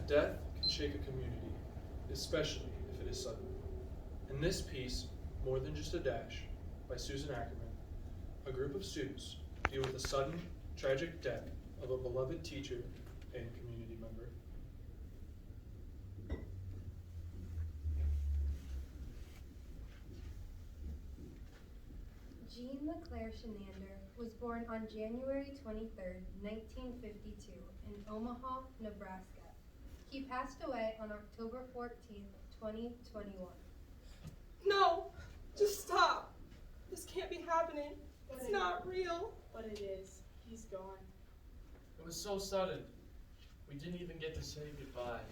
Death can shake a community, especially if it is sudden. In this piece, More Than Just a Dash, by Susan Ackerman, a group of students deal with the sudden, tragic death of a beloved teacher and community member. Gene Chinander was born on January 23, 1952, in Omaha, Nebraska. He passed away on October 14, 2021. No, just stop. This can't be happening. It's not real. But it is. He's gone. It was so sudden. We didn't even get to say goodbye.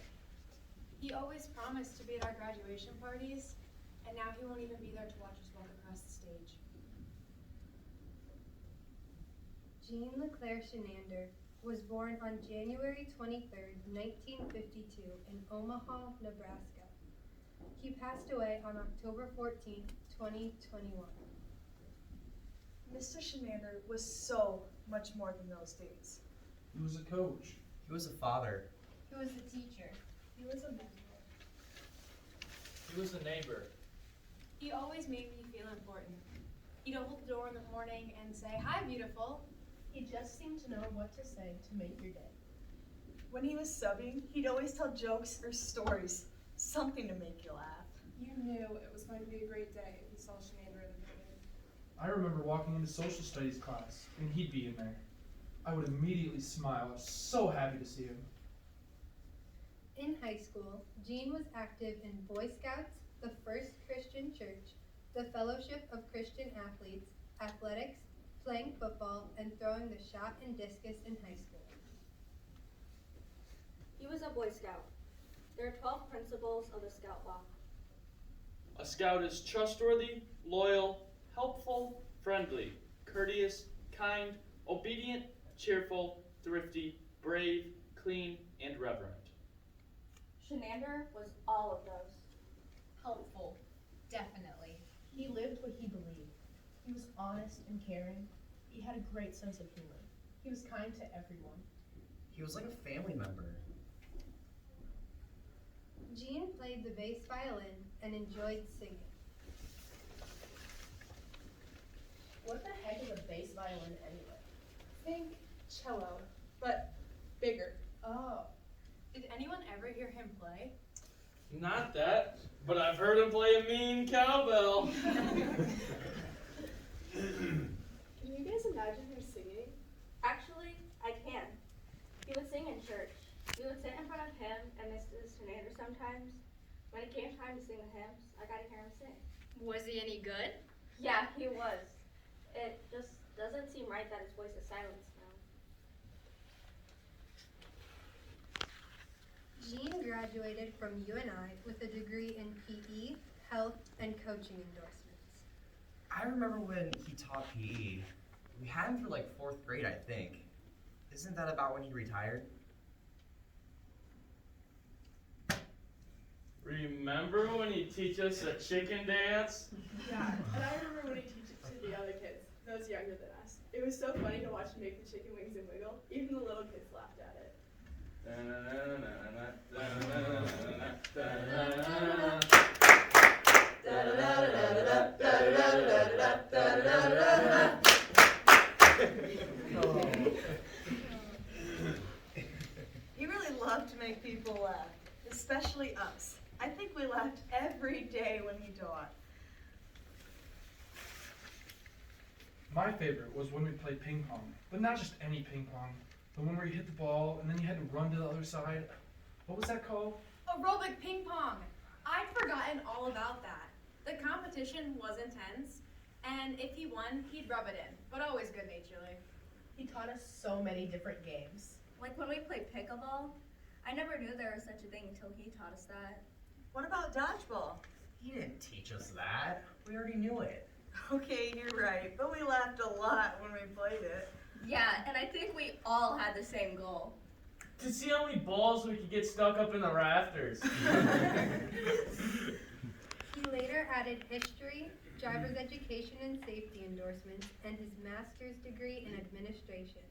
He always promised to be at our graduation parties, and now he won't even be there to watch us walk across the stage. Gene Chinander was born on January 23, 1952, in Omaha, Nebraska. He passed away on October 14, 2021. Mr. Chinander was so much more than those days. He was a coach. He was a father. He was a teacher. He was a mentor. He was a neighbor. He always made me feel important. He'd open the door in the morning and say, "Hi, beautiful." He just seemed to know what to say to make your day. When he was subbing, he'd always tell jokes or stories, something to make you laugh. You knew it was going to be a great day if you saw Chinander in the building. I remember walking into social studies class, and he'd be in there. I would immediately smile. I was so happy to see him. In high school, Gene was active in Boy Scouts, the First Christian Church, the Fellowship of Christian Athletes, athletics, playing football, and throwing the shot and discus in high school. He was a Boy Scout. There are 12 principles of the Scout Law. A scout is trustworthy, loyal, helpful, friendly, courteous, kind, obedient, cheerful, thrifty, brave, clean, and reverent. Chinander was all of those. Helpful. Definitely. He lived what he believed. He was honest and caring. He had a great sense of humor. He was kind to everyone. He was like a family member. Gene played the bass violin and enjoyed singing. What the heck is a bass violin anyway? Think cello, but bigger. Oh. Did anyone ever hear him play? Not that, but I've heard him play a mean cowbell. Can you guys imagine him singing? Actually, I can. He would sing in church. We would sit in front of him and Mrs. Chinander sometimes. When it came time to sing the hymns, I got to hear him sing. Was he any good? Yeah, he was. It just doesn't seem right that his voice is silenced now. Gene graduated from UNI with a degree in PE, health, and coaching endorsements. I remember when he taught PE. We had him through like 4th grade, I think. Isn't that about when he retired? Remember when he teach us a chicken dance? Yeah, and I remember when he teaches it to the other kids, those younger than us. It was so funny to watch him make the chicken wings and wiggle. Even the little kids laughed at it. He really loved to make people laugh, especially us. I think we laughed every day when he taught. My favorite was when we played ping pong, but not just any ping pong. The one where you hit the ball and then you had to run to the other side. What was that called? Aerobic ping pong. I'd forgotten all about that. The competition was intense, and if he won, he'd rub it in, but always good-naturedly. He taught us so many different games. Like when we played pickleball, I never knew there was such a thing until he taught us that. What about dodgeball? He didn't teach us that. We already knew it. Okay, you're right, but we laughed a lot when we played it. Yeah, and I think we all had the same goal. To see how many balls we could get stuck up in the rafters. He later added history, driver's education and safety endorsements, and his master's degree in administration.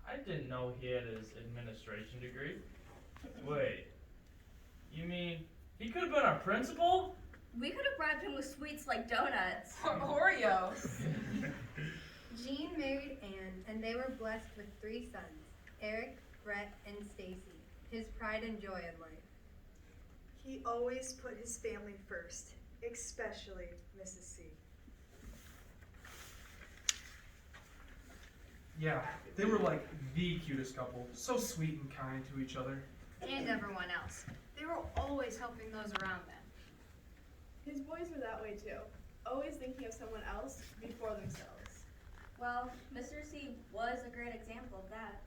I didn't know he had his administration degree. Wait, you mean he could have been our principal? We could have bribed him with sweets like donuts. Oreos. Gene married Anne, and they were blessed with 3 sons, Eric, Brett, and Stacy, his pride and joy in life. He always put his family first, especially Mrs. C. Yeah, they were like the cutest couple. So sweet and kind to each other. And everyone else. They were always helping those around them. His boys were that way too, always thinking of someone else before themselves. Well, Mr. C was a great example of that.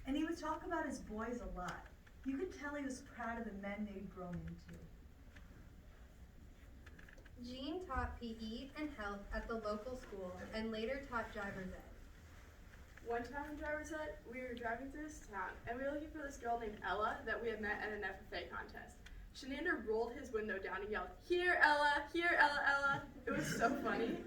And he would talk about his boys a lot. You could tell he was proud of the men they'd grown into. Gene taught PE and health at the local school and later taught driver's ed. One time in driver's ed, we were driving through this town, and we were looking for this girl named Ella that we had met at an FFA contest. Chinander rolled his window down and yelled, "Here, Ella! Here, Ella, Ella!" It was so funny.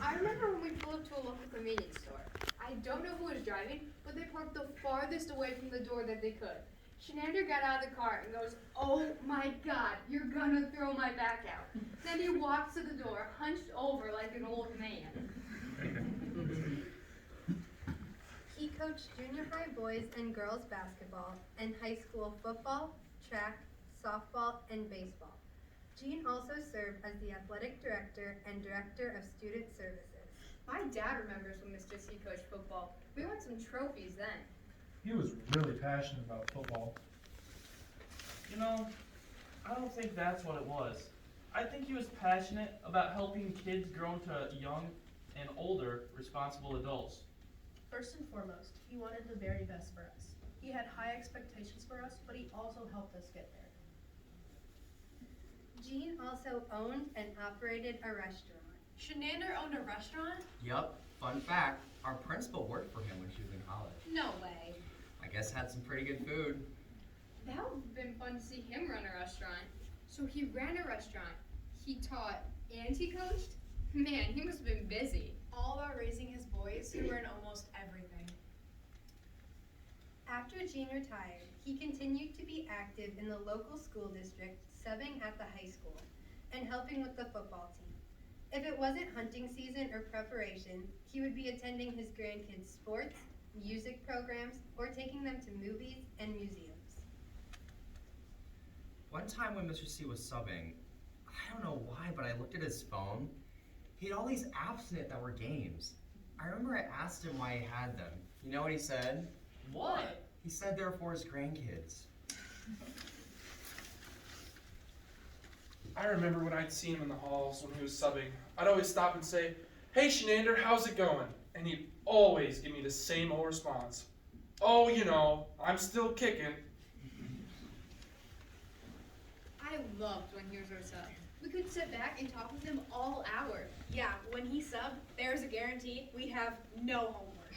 I remember when we pulled up to a local convenience store. I don't know who was driving, but they parked the farthest away from the door that they could. Chinander got out of the car and goes, "Oh my God, you're gonna throw my back out." Then he walks to the door, hunched over like an old man. He coached junior high boys and girls basketball and high school football, track, softball, and baseball. Gene also served as the athletic director and director of student services. My dad remembers when Mr. C coached football. We won some trophies then. He was really passionate about football. You know, I don't think that's what it was. I think he was passionate about helping kids grow into young and older responsible adults. First and foremost, he wanted the very best for us. He had high expectations for us, but he also helped us get there. Gene also owned and operated a restaurant. Chinander owned a restaurant? Yup, fun fact, our principal worked for him when she was in college. No way. I guess had some pretty good food. That would have been fun to see him run a restaurant. So he ran a restaurant, he taught, and he coached? Man, he must have been busy. All while raising his boys who were in almost everything. After Gene retired, he continued to be active in the local school district, subbing at the high school, and helping with the football team. If it wasn't hunting season or preparation, he would be attending his grandkids' sports, music programs, or taking them to movies and museums. One time when Mr. C was subbing, I don't know why, but I looked at his phone. He had all these apps in it that were games. I remember I asked him why he had them. You know what he said? What? He said they were for his grandkids. I remember when I'd see him in the halls when he was subbing, I'd always stop and say, "Hey Chinander, how's it going?" And he'd always give me the same old response. "Oh, you know, I'm still kicking." I loved when he was our sub. We could sit back and talk with him all hour. Yeah, when he subbed, there's a guarantee we'd have no homework.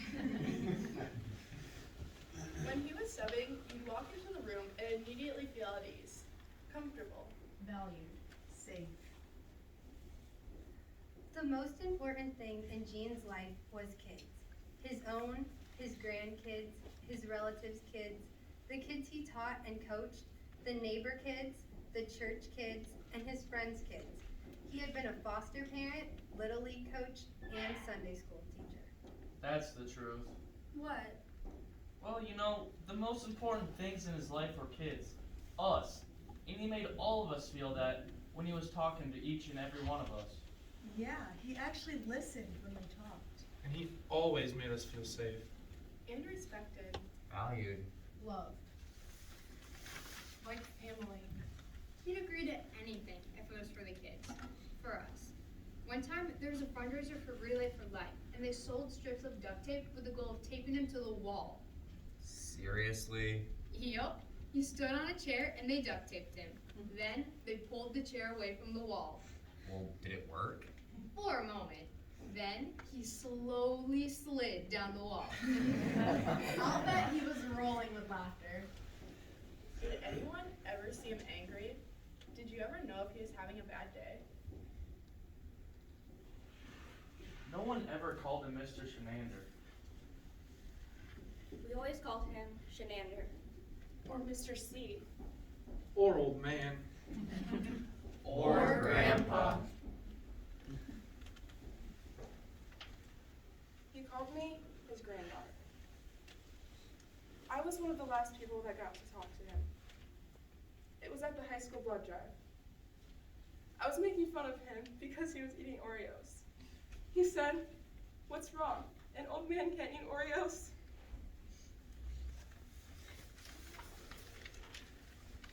When he was subbing, you'd walk into the room and immediately feel at ease, comfortable. Valued. Safe. The most important thing in Gene's life was kids. His own, his grandkids, his relatives' kids, the kids he taught and coached, the neighbor kids, the church kids, and his friends' kids. He had been a foster parent, Little League coach, and Sunday school teacher. That's the truth. What? Well, you know, the most important things in his life were kids. Us. And he made all of us feel that when he was talking to each and every one of us. Yeah, he actually listened when they talked. And he always made us feel safe. And respected. Valued. Loved. Like family. He'd agree to anything if it was for the kids. For us. One time, there was a fundraiser for Relay for Life, and they sold strips of duct tape with the goal of taping them to the wall. Seriously? Yup. He stood on a chair and they duct taped him. Then they pulled the chair away from the wall. Well, did it work? For a moment. Then he slowly slid down the wall. I'll bet he was rolling with laughter. Did anyone ever see him angry? Did you ever know if he was having a bad day? No one ever called him Mr. Chinander. We always called him Chinander. Or Mr. C. Or old man. Or Grandpa. He called me his granddaughter. I was one of the last people that got to talk to him. It was at the high school blood drive. I was making fun of him because he was eating Oreos. He said, "What's wrong? An old man can't eat Oreos?"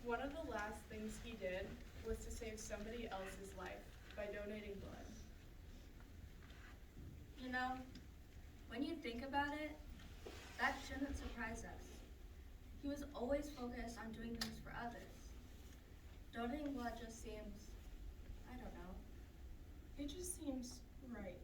One of the last things he did was to save somebody else's life by donating blood. You know, when you think about it, that shouldn't surprise us. He was always focused on doing things for others. Donating blood just seems, I don't know. It just seems right.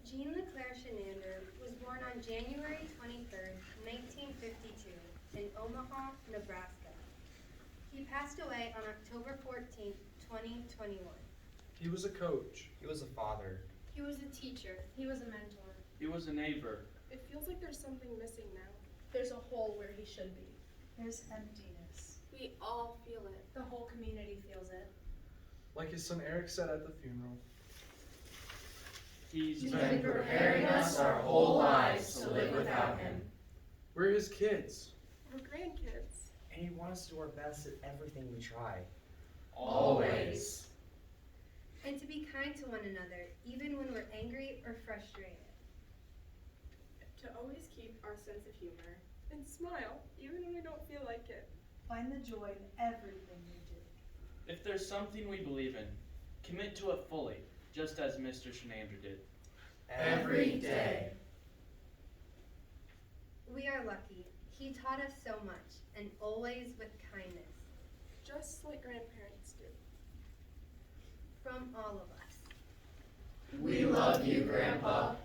Gene Chinander was born on January 23rd, 1952, in Omaha, Nebraska. He passed away on October 14th, 2021. He was a coach. He was a father. He was a teacher. He was a mentor. He was a neighbor. It feels like there's something missing now. There's a hole where he should be. There's emptiness. We all feel it. The whole community feels it. Like his son Eric said at the funeral. He's been preparing us our whole lives to live without him. We're his kids. We're grandkids. And he wants to do our best at everything we try. Always. And to be kind to one another, even when we're angry or frustrated. To always keep our sense of humor. And smile, even when we don't feel like it. Find the joy in everything we do. If there's something we believe in, commit to it fully, just as Mr. Chinander did. Every day. We are lucky. He taught us so much, and always with kindness. Just like grandparents do. From all of us. We love you, Grandpa.